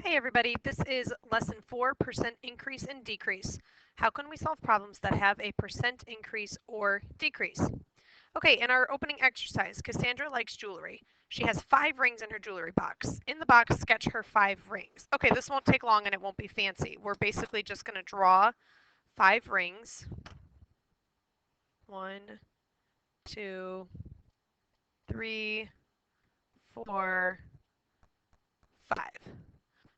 Hey everybody, this is lesson 4, percent increase and decrease. How can we solve problems that have a percent increase or decrease? Okay, in our opening exercise, Cassandra likes jewelry. She has 5 rings in her jewelry box. In the box, sketch her 5 rings. Okay, this won't take long and it won't be fancy. We're basically just going to draw 5 rings. 1, 2, 3, 4, 5.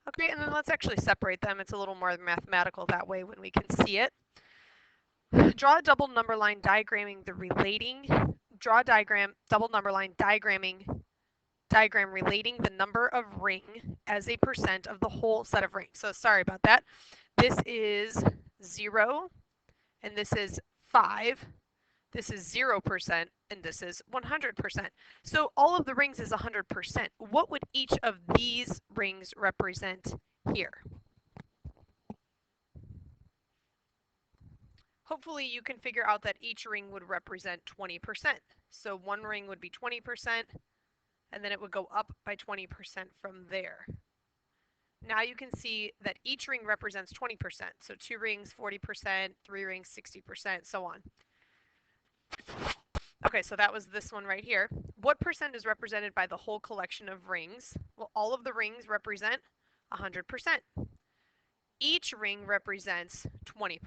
Okay, and then let's actually separate them. It's a little more mathematical that way when we can see it. Draw a double number line diagramming the relating. Draw a diagram, double number line diagram relating the number of ring as a percent of the whole set of rings. So sorry about that. This is 0, and this is 5. This is 0%, and this is 100%. So all of the rings is 100%. What would each of these rings represent here? Hopefully you can figure out that each ring would represent 20%. So one ring would be 20%, and then it would go up by 20% from there. Now you can see that each ring represents 20%. So 2 rings, 40%, 3 rings, 60%, so on. Okay, so that was this one right here. What percent is represented by the whole collection of rings? Well, all of the rings represent 100%. Each ring represents 20%.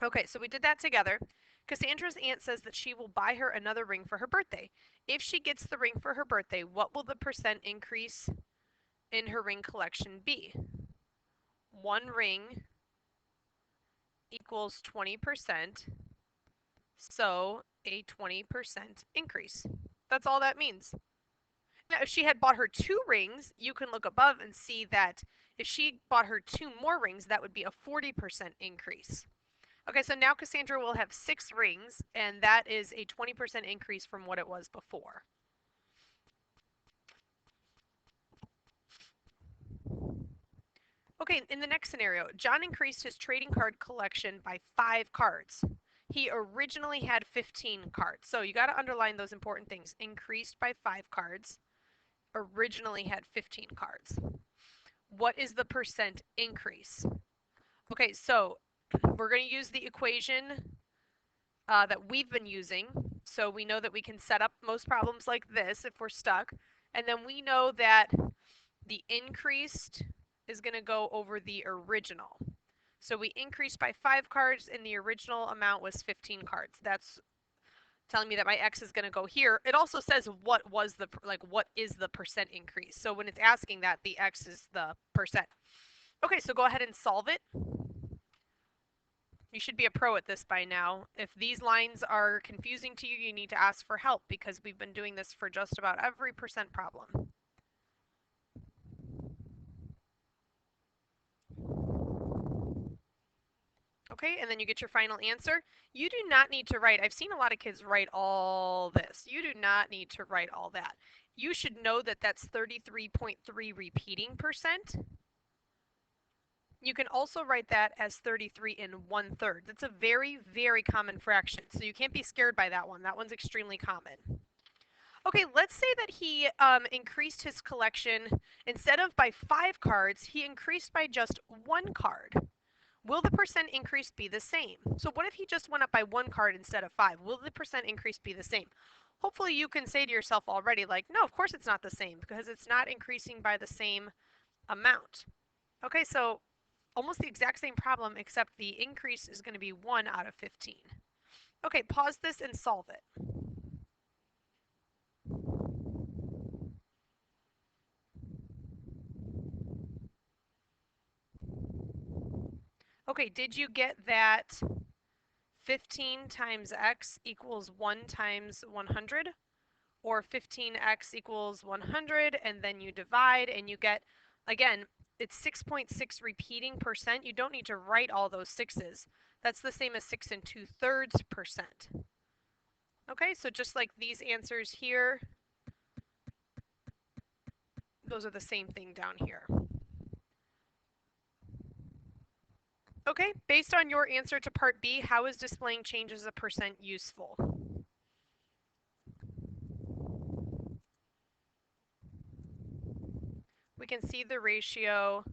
Okay, so we did that together. Cassandra's aunt says that she will buy her another ring for her birthday. If she gets the ring for her birthday, what will the percent increase in her ring collection be? 1 ring equals 20%, so a 20% increase. That's all that means. Now, if she had bought her 2 rings, you can look above and see that if she bought her 2 more rings, that would be a 40% increase. Okay, so now Cassandra will have 6 rings, and that is a 20% increase from what it was before. Okay, in the next scenario, John increased his trading card collection by 5 cards. He originally had 15 cards. So you got to underline those important things. Increased by 5 cards. Originally had 15 cards. What is the percent increase? Okay, so we're going to use the equation that we've been using. So we know that we can set up most problems like this if we're stuck. And then we know that the increased is going to go over the original. So we increased by 5 cards and the original amount was 15 cards. That's telling me that my x is going to go here. It also says what is the percent increase. So when it's asking that, the x is the percent. Okay, so go ahead and solve it. You should be a pro at this by now. If these lines are confusing to you, you need to ask for help because we've been doing this for just about every percent problem. Okay, and then you get your final answer. You do not need to write, I've seen a lot of kids write all this. You do not need to write all that. You should know that that's 33.3 repeating percent. You can also write that as 33 1/3. That's a very, very common fraction, so you can't be scared by that one. That one's extremely common. Okay, let's say that he increased his collection, instead of by 5 cards, he increased by just 1 card. Will the percent increase be the same? So what if he just went up by 1 card instead of 5? Will the percent increase be the same? Hopefully you can say to yourself already, like, no, of course it's not the same, because it's not increasing by the same amount. Okay, so almost the exact same problem, except the increase is going to be 1 out of 15. Okay, pause this and solve it. Okay, did you get that 15 times x equals 1 times 100? Or 15x equals 100, and then you divide, and you get, again, it's 6.6 repeating percent. You don't need to write all those 6's. That's the same as 6 2/3%. Okay, so just like these answers here, those are the same thing down here. Okay, based on your answer to part B, how is displaying change as a percent useful? we can see the ratio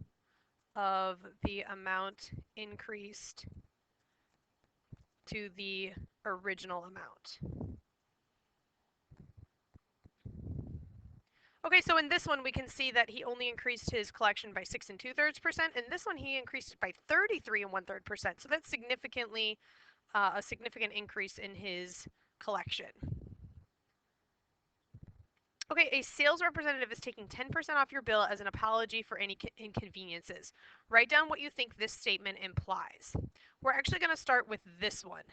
of the amount increased to the original amount. Okay, so in this one we can see that he only increased his collection by 6 2/3%. In this one he increased it by 33 1/3%. So that's significantly a significant increase in his collection. Okay, a sales representative is taking 10% off your bill as an apology for any inconveniences. Write down what you think this statement implies. We're actually going to start with this one.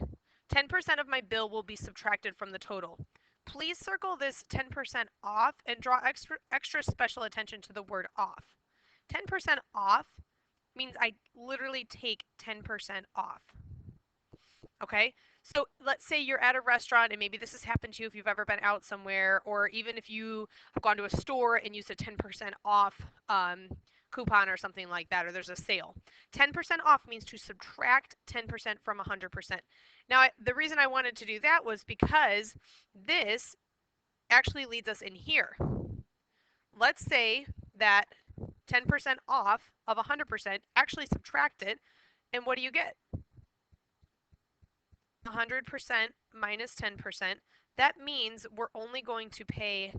10% of my bill will be subtracted from the total. Please circle this 10% off and draw extra special attention to the word off. 10% off means I literally take 10% off. Okay, so let's say you're at a restaurant, and maybe this has happened to you if you've ever been out somewhere, or even if you have gone to a store and used a 10% off coupon or something like that, or there's a sale. 10% off means to subtract 10% from 100%. Now, the reason I wanted to do that was because this actually leads us in here. Let's say that 10% off of 100%, actually subtract it, and what do you get? 100% minus 10%, that means we're only going to pay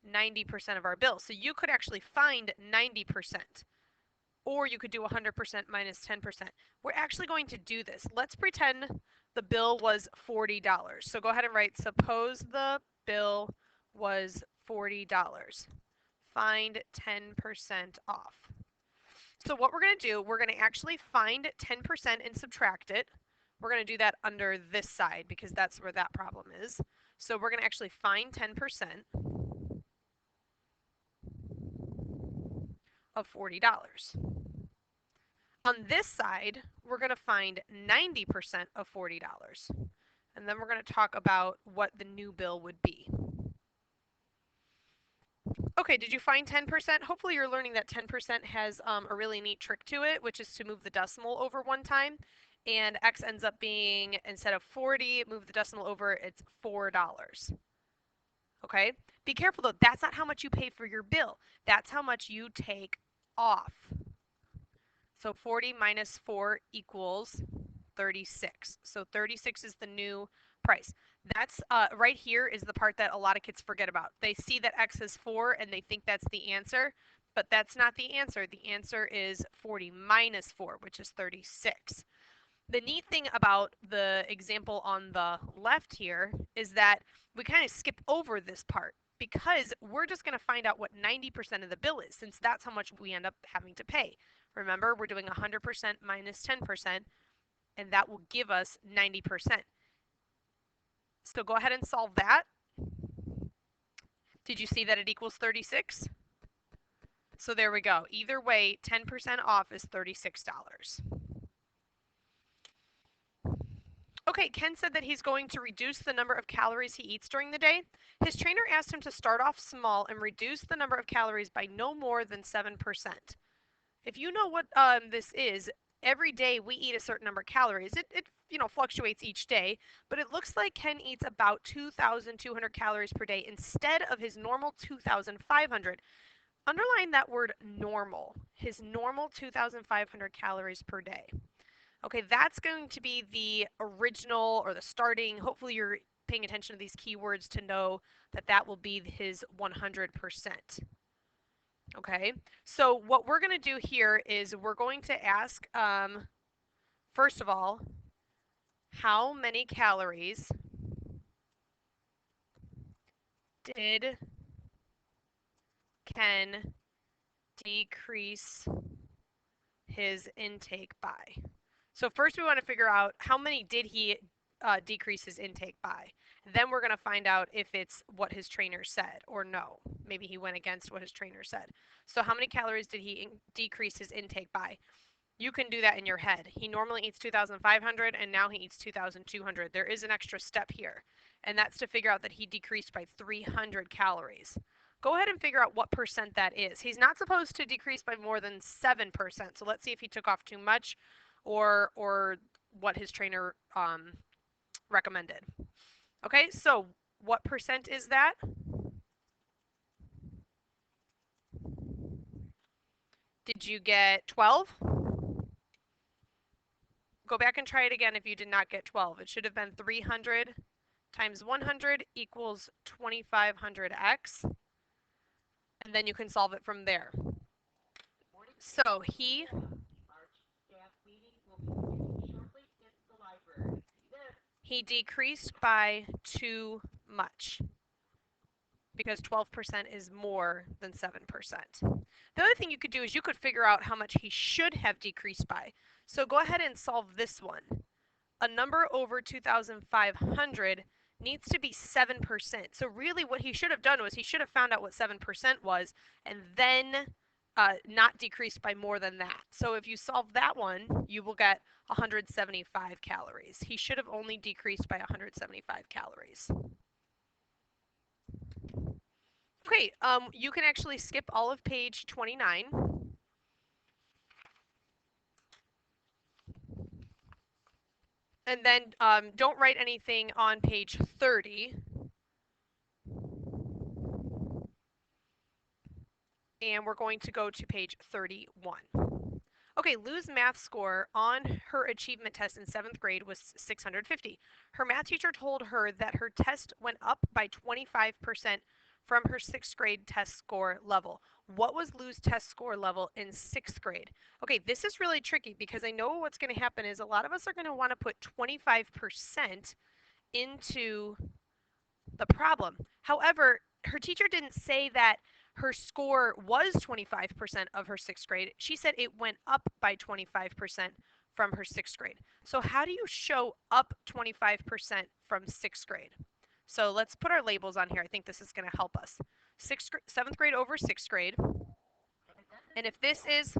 90% of our bill. So you could actually find 90%, or you could do 100% minus 10%. We're actually going to do this. Let's pretend the bill was $40. So go ahead and write, suppose the bill was $40. Find 10% off. So what we're going to do, we're going to actually find 10% and subtract it. We're going to do that under this side because that's where that problem is. So we're going to actually find 10% of $40. On this side, we're going to find 90% of $40. And then we're going to talk about what the new bill would be. Okay, did you find 10%? Hopefully you're learning that 10% has a really neat trick to it, which is to move the decimal over one time. And x ends up being, instead of 40, move the decimal over, it's $4. Okay? Be careful though, that's not how much you pay for your bill. That's how much you take off. So 40 minus 4 equals 36. So 36 is the new price. That's right here is the part that a lot of kids forget about. They see that x is 4 and they think that's the answer, but that's not the answer. The answer is 40 minus 4, which is 36. The neat thing about the example on the left here is that we kind of skip over this part because we're just going to find out what 90% of the bill is, since that's how much we end up having to pay. Remember, we're doing 100% minus 10%, and that will give us 90%. So go ahead and solve that. Did you see that it equals 36? So there we go. Either way, 10% off is $36. Okay, Ken said that he's going to reduce the number of calories he eats during the day. His trainer asked him to start off small and reduce the number of calories by no more than 7%. If you know what this is, every day we eat a certain number of calories. It fluctuates each day, but it looks like Ken eats about 2,200 calories per day instead of his normal 2,500. Underline that word normal, his normal 2,500 calories per day. Okay, that's going to be the original or the starting. Hopefully you're paying attention to these keywords to know that that will be his 100%. Okay, so what we're going to do here is we're going to ask, first of all, how many calories did Ken decrease his intake by? So first we want to figure out how many did he decrease his intake by. Then we're going to find out if it's what his trainer said or no. Maybe he went against what his trainer said. So how many calories did he decrease his intake by? You can do that in your head. He normally eats 2,500 and now he eats 2,200. There is an extra step here, and that's to figure out that he decreased by 300 calories. Go ahead and figure out what percent that is. He's not supposed to decrease by more than 7%. So let's see if he took off too much or what his trainer recommended. Okay, so what percent is that? Did you get 12? Go back and try it again if you did not get 12. It should have been 300 times 100 equals 2500x, and then you can solve it from there. So he decreased by too much because 12% is more than 7%. The other thing you could do is you could figure out how much he should have decreased by. So go ahead and solve this one. A number over 2,500 needs to be 7%. So really what he should have done was he should have found out what 7% was and then not decreased by more than that. So if you solve that one, you will get 175 calories. He should have only decreased by 175 calories. Okay, you can actually skip all of page 29. And then don't write anything on page 30. And we're going to go to page 31. Okay, Lou's math score on her achievement test in 7th grade was 650. Her math teacher told her that her test went up by 25% from her 6th grade test score level. What was Lou's test score level in 6th grade? Okay, this is really tricky because I know what's going to happen is a lot of us are going to want to put 25% into the problem. However, her teacher didn't say that her score was 25% of her 6th grade. She said it went up by 25% from her 6th grade. So how do you show up 25% from 6th grade? So let's put our labels on here. I think this is going to help us. 7th grade over 6th grade. And if this is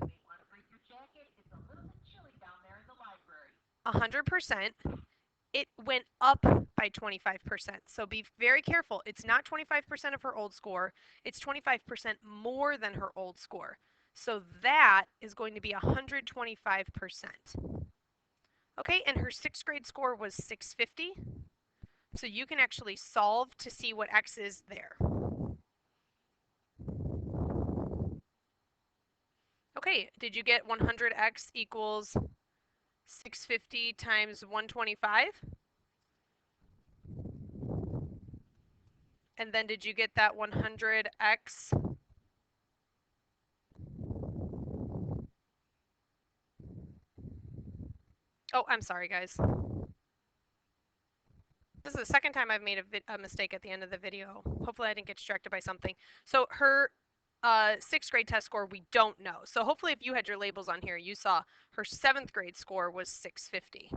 100%, it went up by 25%. So be very careful. It's not 25% of her old score. It's 25% more than her old score. So that is going to be 125%. Okay, and her 6th grade score was 650. So you can actually solve to see what x is there. Okay, did you get 100x equals 650 times 125? And then did you get that 100x? Oh, I'm sorry, guys. This is the second time I've made a mistake at the end of the video. Hopefully I didn't get distracted by something. So her 6th grade test score, we don't know. So hopefully if you had your labels on here, you saw her 7th grade score was 650.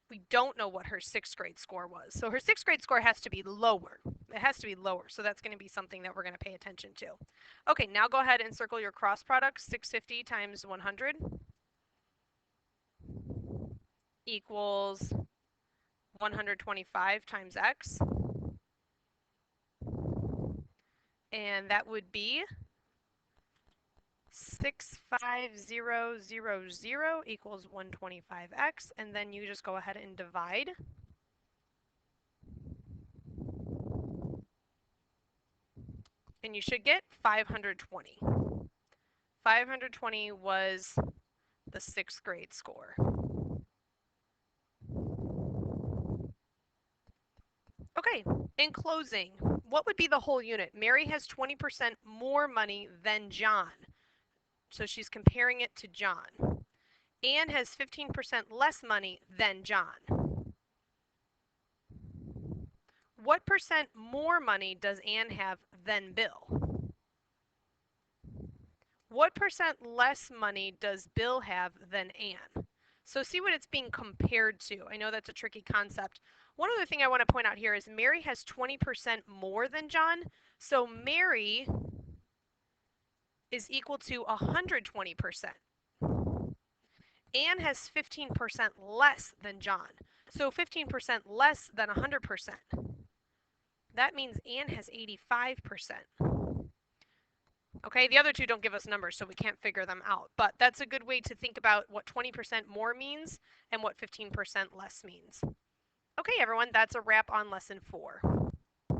We don't know what her 6th grade score was. So her 6th grade score has to be lower. It has to be lower. So that's going to be something that we're going to pay attention to. Okay, now go ahead and circle your cross product. 650 times 100 equals 125 times x. And that would be 65000 equals 125x. And then you just go ahead and divide. And you should get 520. 520 was the 6th grade score. Okay, in closing, what would be the whole unit? Mary has 20% more money than John. So she's comparing it to John. Anne has 15% less money than John. What percent more money does Anne have than Bill? What percent less money does Bill have than Anne? So see what it's being compared to. I know that's a tricky concept. One other thing I want to point out here is Mary has 20% more than John. So Mary is equal to 120%. Anne has 15% less than John. So 15% less than 100%. That means Anne has 85%. Okay, the other two don't give us numbers, so we can't figure them out. But that's a good way to think about what 20% more means and what 15% less means. Okay, everyone, that's a wrap on lesson 4.